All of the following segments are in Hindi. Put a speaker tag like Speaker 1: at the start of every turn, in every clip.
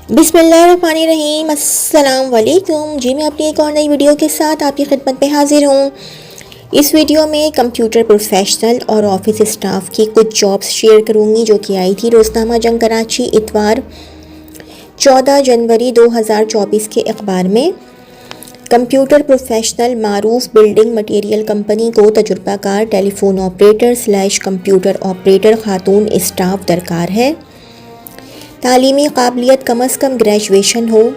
Speaker 1: बिस्मिल्लाहिर्रहमानिर्रहीम, अस्सलाम वालेकुम। जी, मैं अपनी एक और नई वीडियो के साथ आपकी खिदमत में हाजिर हूँ। इस वीडियो में कंप्यूटर प्रोफेशनल और ऑफिस स्टाफ की कुछ जॉब्स शेयर करूँगी जो कि आई थी रोज़नामा जंग कराची इतवार 14 जनवरी 2024 के अखबार में। कंप्यूटर प्रोफेशनल मारूफ बिल्डिंग मटेरियल कंपनी को तजुर्बाकार टेलीफोन ऑपरेटर / कंप्यूटर ऑपरेटर खातून स्टाफ दरकार है। तालीमी काबिलियत कम अज़ कम ग्रेजुएशन हो।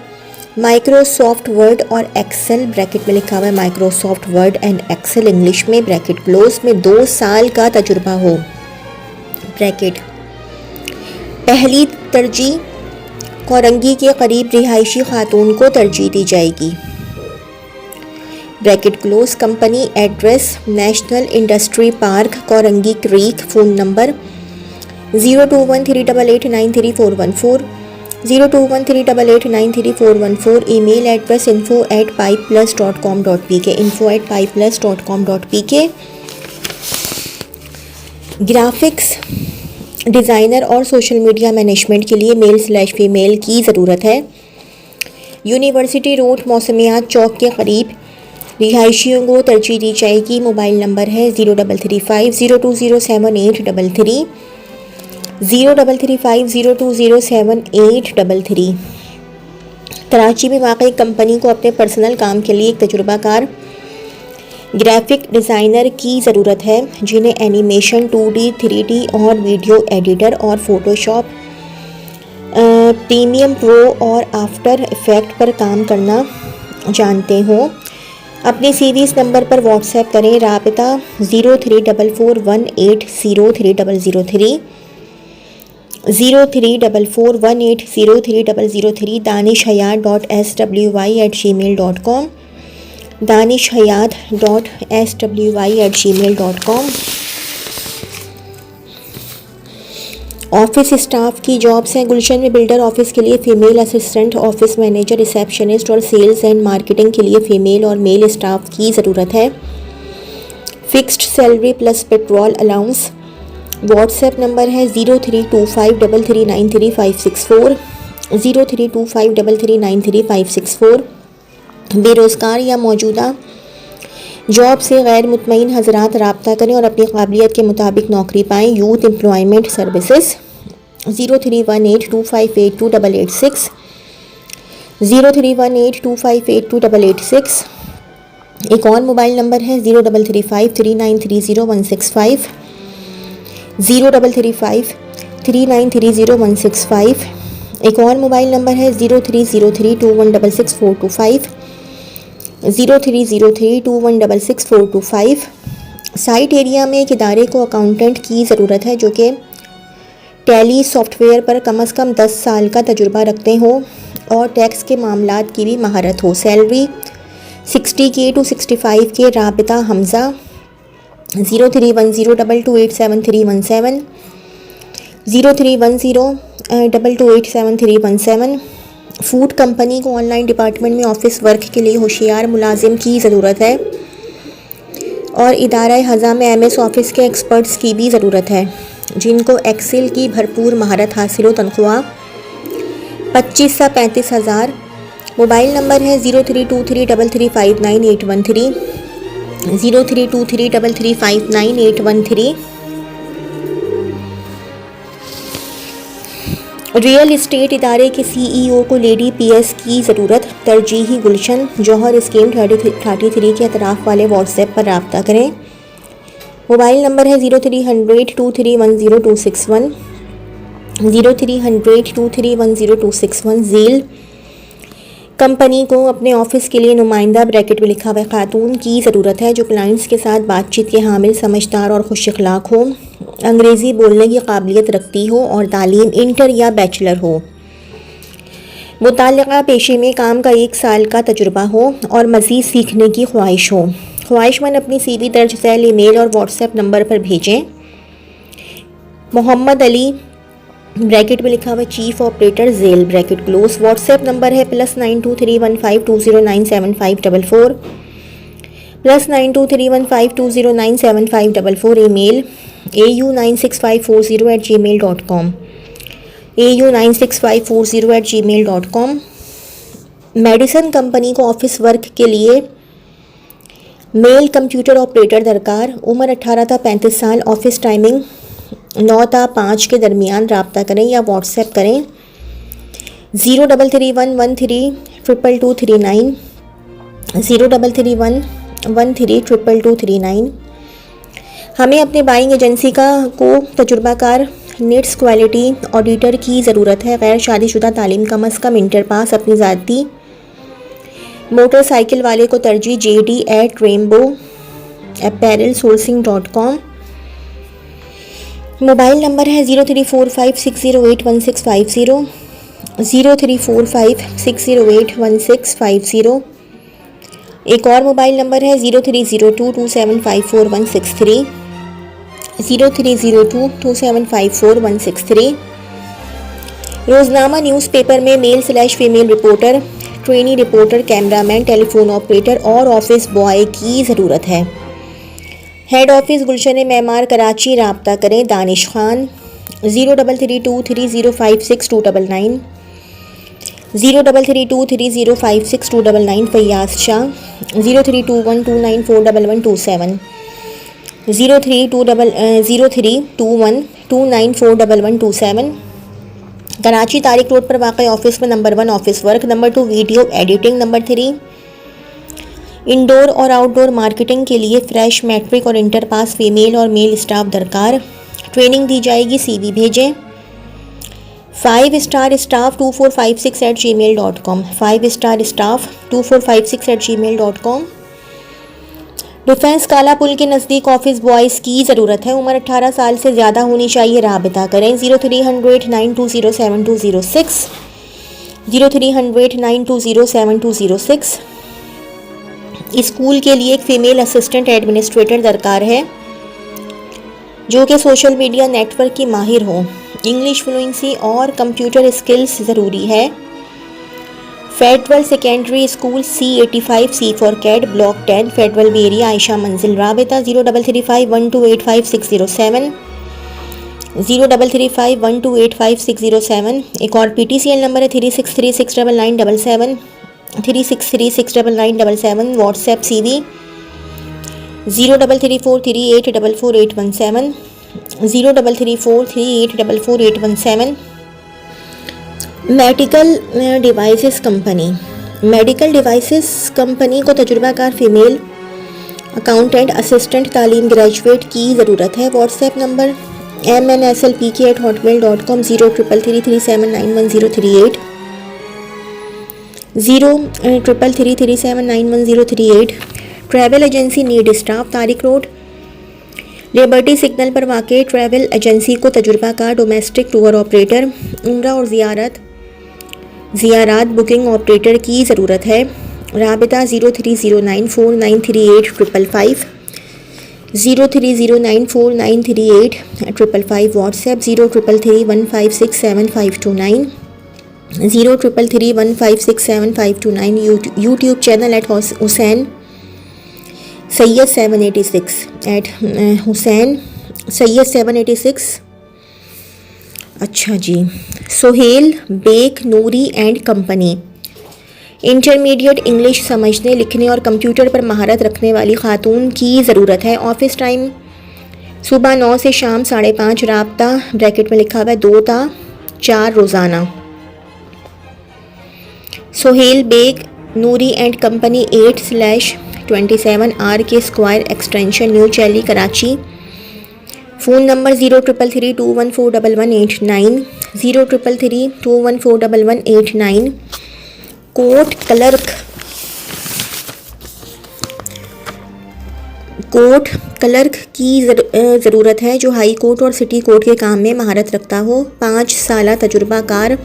Speaker 1: माइक्रोसॉफ्ट वर्ड और एक्सेल ब्रैकेट में लिखा हुआ है Microsoft Word and Excel English में ब्रैकेट क्लोज में 2 साल का तजुर्बा हो ब्रैकेट। पहली तरजीह कोरंगी के करीब रिहायशी खातून को तरजीह दी जाएगी bracket close. Company address national industry park Korangi creek. Phone number 0213889314 0213889314। Email address info@pipeplus.com.pk info@pipeplus.com.pk। Graphics designer और सोशल मीडिया मैनेजमेंट के लिए मेल/फीमेल की ज़रूरत है। यूनिवर्सिटी रोड मौसमियात चौक के करीब रिहायशियों को तरजीह दी जाएगी। मोबाइल नंबर है 0335020783 0335020783। कराची में वाक़ई कंपनी को अपने पर्सनल काम के लिए एक तजुर्बाकार ग्राफिक डिज़ाइनर की ज़रूरत है जिन्हें एनिमेशन 2D 3D और वीडियो एडिटर और फोटोशॉप प्रीमियम प्रो और आफ्टर इफ़ेक्ट पर काम करना जानते हों। अपनी CV इस नंबर पर व्हाट्सएप करें। राबिता 0344180303 0344180303। danishhayat.swy@gmail.com danishhayat.swy@gmail.com। ऑफिस स्टाफ की जॉब्स हैं। गुलशन में बिल्डर ऑफिस के लिए female assistant, office manager, receptionist और सेल्स एंड मार्केटिंग के लिए फ़ीमेल और मेल स्टाफ की ज़रूरत है। Fixed salary plus petrol allowance. WhatsApp number है 032533936564 032533936564। बेरोज़गार या मौजूदा जॉब से गैर मुतमईन हज़रात राब्ता करें और अपनी काबिलियत के मुताबिक नौकरी पाएँ। Youth employment services 0318258286 0318258286। एक और मोबाइल नंबर है 03353930 03353930 एक और मोबाइल नंबर है 0303216645 0303216645। साइट एरिया में एक इदारे को अकाउंटेंट की ज़रूरत है जो कि टैली सॉफ्टवेयर पर कम अज़ कम 10 साल का तजुर्बा रखते हों और टैक्स के मामलात की भी महारत हो। Salary 60K to 65K। राबिता हमज़ा 0310228737 0310228737। फूड कंपनी को ऑनलाइन डिपार्टमेंट में ऑफिस वर्क के लिए होशियार मुलाजिम की ज़रूरत है और इदारा हज़ा में MS ऑफिस के एक्सपर्ट्स की भी ज़रूरत है जिनको एक्सेल की भरपूर महारत हासिल हो। तनख्वाह 25 से 35 हज़ार। मोबाइल नंबर है 0323335981 0323335981। रियल इस्टेट इदारे के CEO को लेडी PS की ज़रूरत। तरजीही गुलशन जौहर स्कीम 33 के अतराफ़ वाले व्हाट्सएप पर रब्ता करें। मोबाइल नंबर है 03002310 03002310 झील कंपनी को अपने ऑफिस के लिए नुमाइंदा ब्रैकेट में लिखा हुआ खातून की ज़रूरत है जो क्लाइंट्स के साथ बातचीत के हामिल, समझदार और खुश अखलाक हो, अंग्रेज़ी बोलने की काबिलियत रखती हो और तालीम इंटर या बैचलर हो। मुताल्लिक़ा पेशे में काम का 1 साल का तजुर्बा हो और मज़ीद सीखने की ख्वाहिश हो। ख्वाहिशमंद अपनी CV दर्ज झैल ईमेल और व्हाट्सएप नंबर पर भेजें। मोहम्मद अली ब्रैकेट में लिखा हुआ चीफ ऑपरेटर जेल ब्रैकेट क्लोज। व्हाट्सएप नंबर है +923152097544 +923152097544। Email au96540@gmail.com। au96540@gmail.com। Medicine company को ऑफिस वर्क के लिए मेल कंप्यूटर ऑपरेटर दरकार। उम्र 18 था 35 साल। ऑफिस टाइमिंग 9 था 5 के दरमियान। रब्ता करें या व्हाट्सएप करें 0331132239 0331132239। हमें अपने बाइंग एजेंसी को तजुर्बाकार नीड्स क्वालिटी ऑडिटर की ज़रूरत है। गैर शादीशुदा तालीम कम अज़ कम इंटर पास। अपनी ज़ाती मोटरसाइकिल वाले को तरजीह। jd@rainbow apparelsourcing.com। मोबाइल नंबर है 0345608160 0345608160। एक और मोबाइल नंबर है 030227546163 030227546163। रोज़नामा न्यूज़पेपर में male female reporter, trainee reporter, cameraman, telephone operator और ऑफिस बॉय की ज़रूरत है। Head office Gulshan Memar Karachi. रब्ता करें दानिश खान 0332305629 0332305629। फैयाज शाह 0321294127 0321294127। कराची तारिक रोड पर वाक़ ऑफिस में number 1 office work, number 2 video editing, number 3 indoor और आउटडोर मार्केटिंग के लिए फ्रेश मैट्रिक और इंटर पास फीमेल और मेल स्टाफ दरकार। ट्रेनिंग दी जाएगी। CV भेजें। 5 star staff 2456@gmail.com 5 star staff 2456@gmail.com। Defence काला पुल के नज़दीक ऑफिस बॉयज़ की ज़रूरत है। उम्र 18 साल से ज़्यादा होनी चाहिए। राबिता करें 030092072006 030092072006। स्कूल के लिए एक फ़ीमेल असिस्टेंट एडमिनिस्ट्रेटर दरकार है जो कि सोशल मीडिया नेटवर्क की माहिर हो। इंग्लिश फ्लुएंसी और कंप्यूटर स्किल्स ज़रूरी है। Federal secondary school C85 C for cat block 10 federal B area Ayesha Manzil. राबिता 0335128560 0335128560। एक और PTCL नंबर है 36369977 36369977। WhatsApp CV 0334384417 0334384417। Medical devices company को तजुर्बाकार फीमेल अकाउंटेंट असिस्टेंट तालीम ग्रेजुएट की ज़रूरत है। WhatsApp number mnslpk@hotmail.com 0333379138 0333379138। Travel agency need staff. Tariq road liberty signal पर वाक़ई ट्रैवल एजेंसी को तजुर्बाकार डोमेस्टिक टूर ऑपरेटर, उम्रा और ज़ियारात बुकिंग ऑपरेटर की ज़रूरत है। राबिता 0309493855 0309493855। WhatsApp 0333156759 0333156759। YouTube channel @Hussain Sayyed 786 @Hussain Sayyed 786। अच्छा जी। Sohail Baig Noori and company intermediate English समझने लिखने और कंप्यूटर पर महारत रखने वाली खातून की ज़रूरत है। ऑफिस टाइम सुबह 9 से शाम 5:30। राब्ता ब्रैकेट में लिखा हुआ है 2 ता 4 रोज़ाना। Sohail Baig Noori and company 8/27 RK square extension new Challi Karachi. Phone number 0333214189 0333214189। Court clerk की ज़रूरत है जो हाई कोर्ट और सिटी कोर्ट के काम में महारत रखता हो। 5 साल तजुर्बाकार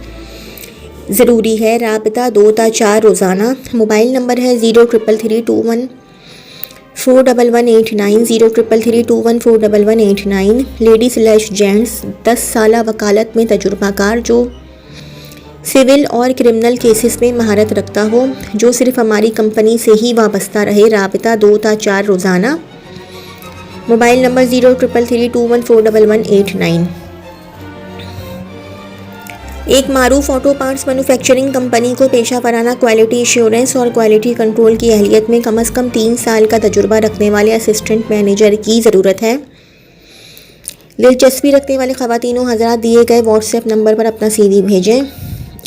Speaker 1: ज़रूरी है। राबिता 2 ता 4 रोज़ाना। मोबाइल नंबर है 0333214189 0333214189। लेडीज़/जेंट्स 10 साल वकालत में तजुर्बाकार जो सिविल और क्रिमिनल केसेस में महारत रखता हो जो सिर्फ हमारी कंपनी से ही वाबस्ता रहे। राबिता 2 ता 4 रोज़ाना। Mobile number 0333214189। एक मारूफ ऑटो पार्ट्स मैन्युफैक्चरिंग कंपनी को पेशा वराना क्वालिटी एश्योरेंस और क्वालिटी कंट्रोल की अहलियत में कम से कम 3 साल का तजुर्बा रखने वाले असिस्टेंट मैनेजर की ज़रूरत है। दिलचस्पी रखने वाले ख़वातीनों हज़रात दिए गए व्हाट्सएप नंबर पर अपना CV भेजें।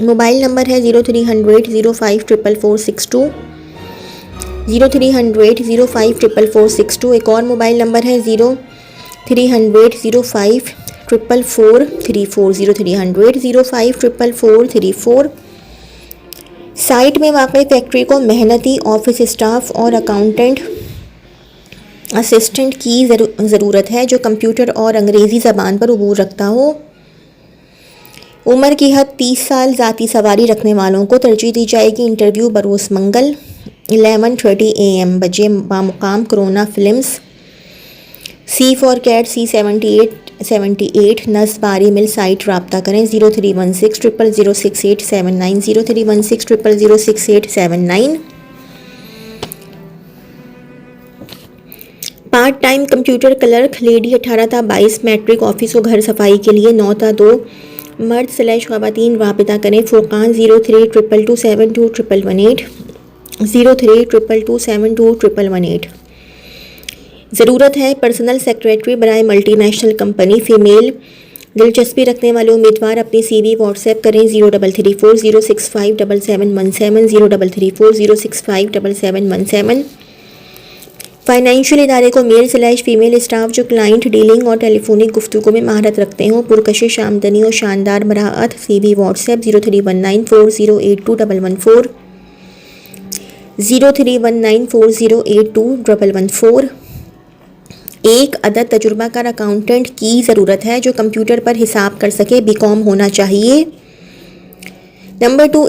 Speaker 1: मोबाइल नंबर है 0300 05 44462, 0300 05 44462। एक और मोबाइल नंबर है 0300 05 44434, 0300 05 44434। साइट में वाक़ई फैक्ट्री को मेहनती ऑफिस स्टाफ और अकाउंटेंट असिस्टेंट की ज़रूरत है जो कंप्यूटर और अंग्रेज़ी ज़बान पर अबूर रखता हो। उम्र की हद 30 साल। ज़ाती सवारी रखने वालों को तरजीह दी जाएगी। इंटरव्यू बरोज़ मंगल 11:30 AM बजे बामुकाम Corona films, C for cat C78 नस्बारी मिल साइट रब्ता करें 0316 0006879, 0316 0006879। Part time computer clerk lady 18 था 22, मैट्रिक, ऑफिस व घर सफाई के लिए 9 था 2, मर्द / ख़वातीन राबिता करें। फुरकान 0322272118, 0322272118। ज़रूरत है पर्सनल सेक्रेटरी बराए मल्टीनेशनल कंपनी फ़ीमेल। दिलचस्पी रखने वाले उम्मीदवार अपनी CV व्हाट्सएप करें 0334 065 7717, 0334 065 7717। फाइनेंशियल इदारे को मेल / फीमेल स्टाफ जो क्लाइंट डीलिंग और टेलीफोनिक गुफ्तगू में महारत रखते हों, पुरकशिश आमदनी और शानदार बराअत। CV WhatsApp 031940821114, 031940821114। एक अदद तजुर्बाकार अकाउंटेंट की ज़रूरत है जो कंप्यूटर पर हिसाब कर सके, BCom होना चाहिए। नंबर 2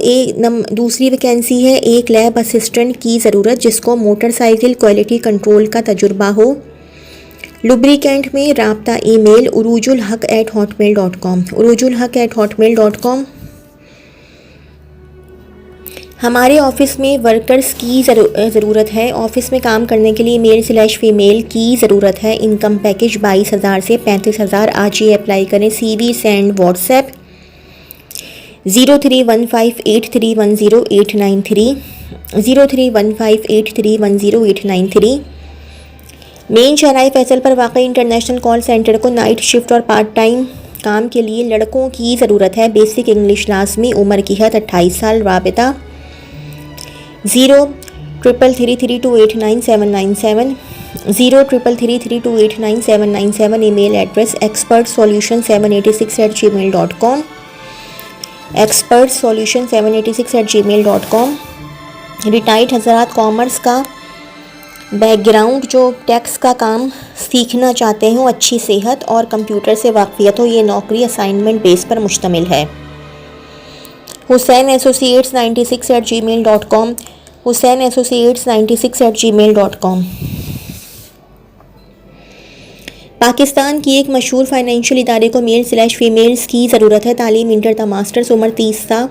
Speaker 1: दूसरी वैकेंसी है एक लैब असिस्टेंट की ज़रूरत जिसको मोटरसाइकिल क्वालिटी कंट्रोल का तजुर्बा हो। लुब्रिकेंट में राब्ता ईमेल urujulhaq@hotmail.com, urujulhaq@hotmail.com। हमारे ऑफिस में वर्कर्स की ज़रूरत है। ऑफिस में काम करने के लिए मेल / फीमेल की ज़रूरत है। इनकम पैकेज 22,000 से 35,000। आज ही अप्लाई करें। CV send WhatsApp 0315831089, 0315831089। Main Shahrae Faisal पर वाक़ई इंटरनेशनल कॉल सेंटर को नाइट शिफ्ट और पार्ट टाइम काम के लिए लड़कों की ज़रूरत है। बेसिक इंग्लिश लाज़मी। उम्र की हद 28 साल। राबिता 033332899797, 033332899797। Email address expertsolution786@gmail.com, expertsolution786@gmail.com। Retired हज़रात कॉमर्स का बैकग्राउंड जो टैक्स का काम सीखना चाहते हो, अच्छी सेहत और कंप्यूटर से वाकफियत हो, ये नौकरी असाइनमेंट बेस पर मुश्तमिल है। Hussain associates 96@gmail.com, Hussain associates 96@gmail.com। Pakistan की एक मशहूर फाइनेंशियल इदारे को मेल / फीमेल्स की ज़रूरत है। तालीम इंटर था मास्टर्स। उम्र 30 था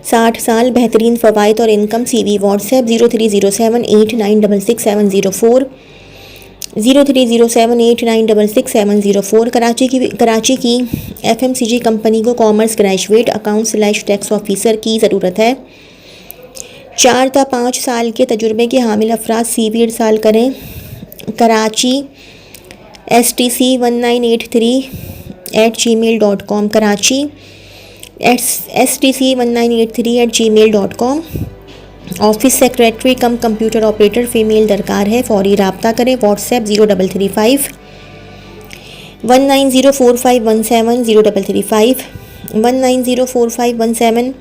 Speaker 1: 60 साल। बेहतरीन फ़वाइद और इनकम। CV WhatsApp 030789666704, 030789666704। कराची की FMCG कंपनी को commerce graduate account / tax officer की ज़रूरत है। 4 था 5 साल के तजुर्बे के हामिल अफराद CV इरसाल करें। Karachi stc1983@gmail.com, Karachi stc1983@gmail.com। Office secretary cum computer operator female दरकार है। फौरी राब्ता करें। व्हाट्सएप 0335 1904517, 0335 1904517।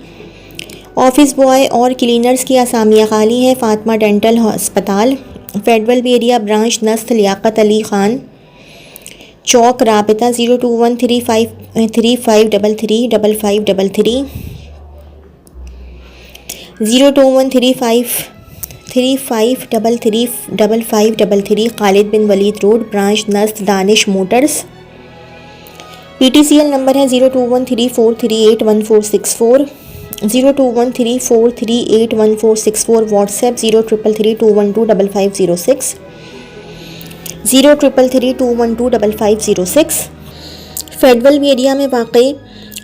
Speaker 1: ऑफिस बॉय और क्लीनर्स की आसामियाँ खाली हैं। फातिमा डेंटल अस्पताल, फेडरल एरिया ब्रांच, नस्त लियाकत अली ख़ान चौक। राबिता 0213535533, 0213535533। खालिद बिन वलीद रोड ब्रांच, नस्त दानिश मोटर्स। PTCL नंबर है 021343811464, 021343811464। व्हाट्सएप 0333212506, 0333212506। फेडरल एरिया में वाकई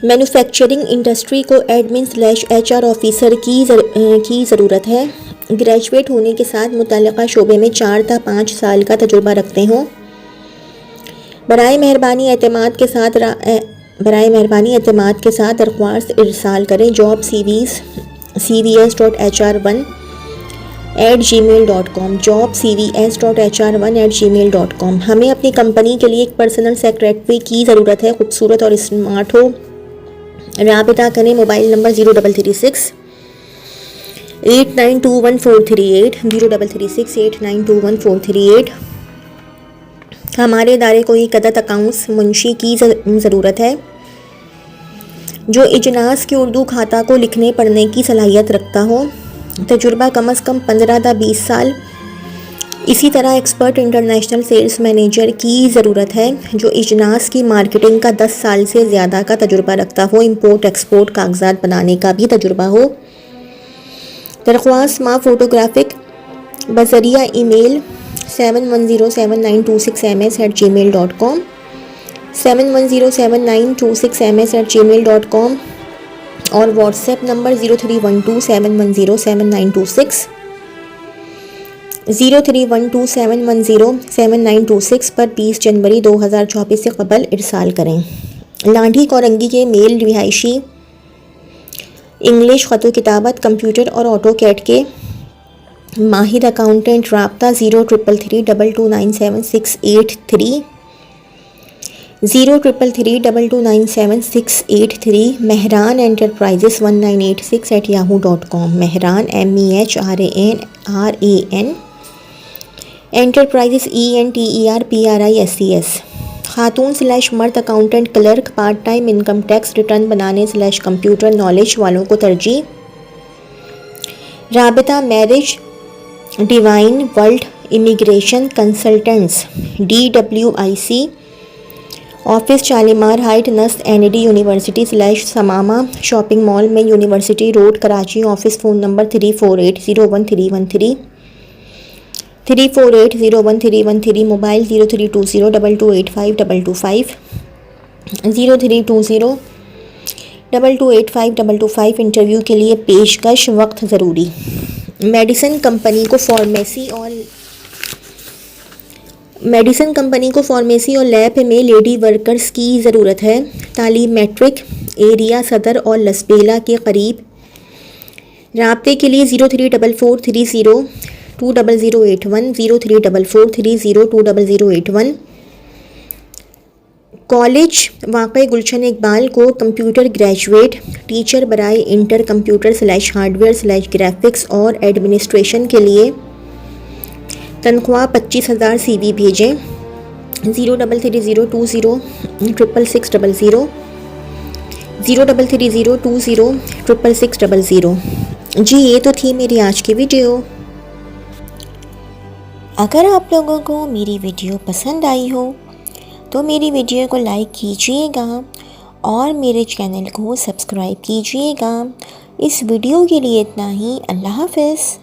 Speaker 1: मैन्युफैक्चरिंग इंडस्ट्री को एडमिन/HR ऑफिसर की ज़रूरत है। ग्रेजुएट होने के साथ मुतल्लिका शोबे में 4 था 5 साल का तजुर्बा रखते हों। बराए मेहरबानी एतमाद के साथ दरख्वास्त इरसाल करें। Job cvs.hr1@gmail.com jobcvs.hr1@gmail.com। हमें अपनी कंपनी के लिए एक पर्सनल सेक्रेटरी की ज़रूरत है, खूबसूरत और स्मार्ट हो। राबिता करें। मोबाइल नंबर 0336 8921 438 0336 हमारे इदारे को एक अदद अकाउंट्स मुंशी की ज़रूरत है जो इजनास की उर्दू खाता को लिखने पढ़ने की सलाहियत रखता हो। तजुर्बा कम अज़ कम 15 था 20 साल। इसी तरह एक्सपर्ट इंटरनेशनल सेल्स मैनेजर की ज़रूरत है जो इजनास की मार्केटिंग का 10 साल से ज़्यादा का तजुर्बा रखता हो। इंपोर्ट एक्सपोर्ट कागजात बनाने का भी तजुर्बा हो। दरख्वास्त माँ फोटोग्राफिक बज़रिया ईमेल 71079226ms@gmail.com 71079226ms@gmail.com और व्हाट्सएप नंबर 031271072926 031271072926 पर 20 जनवरी 2024 से कबल इरसाल करें। लाठी कोरंगी के मेल रिहायशी इंग्लिश ख़त किताबत कंप्यूटर और ऑटोकैड के माहिर अकाउंटेंट राब्ता 033322978683 033322978683 Mehran enterprises 1986@yahoo.com Mehran MEHRAN enterprises ENTERPRISES खातून/मर्द accountant clerk part time income tax return बनाने/कंप्यूटर नॉलेज वालों को तरजीह। राबिता marriage divine world immigration consultants DWIC office Shalimar height नस्ट NAD यूनिवर्सिटी/समामा शॉपिंग मॉल में university road Karachi. Office phone number 34801313 34801313 mobile 0320228525 0320228525 interview के लिए पेशकश वक्त ज़रूरी। मेडिसिन कंपनी को फार्मेसी और लैब में लेडी वर्कर्स की ज़रूरत है। तालीम मैट्रिक एरिया सदर और लसबेला के करीब। राब्ते के लिए 0344302081 0344302081। कॉलेज वाक़ई गुलशन इकबाल को कंप्यूटर ग्रेजुएट टीचर बराए इंटर कंप्यूटर/हार्डवेयर/ग्राफिक्स और एडमिनिस्ट्रेशन के लिए तनख्वाह 25,000 CV भेजें। 0330206600 0330206600। जी ये तो थी मेरी आज की वीडियो। अगर आप लोगों को मेरी वीडियो पसंद आई हो तो मेरी वीडियो को लाइक कीजिएगा और मेरे चैनल को सब्सक्राइब कीजिएगा। इस वीडियो के लिए इतना ही। अल्लाह हाफ़िज़।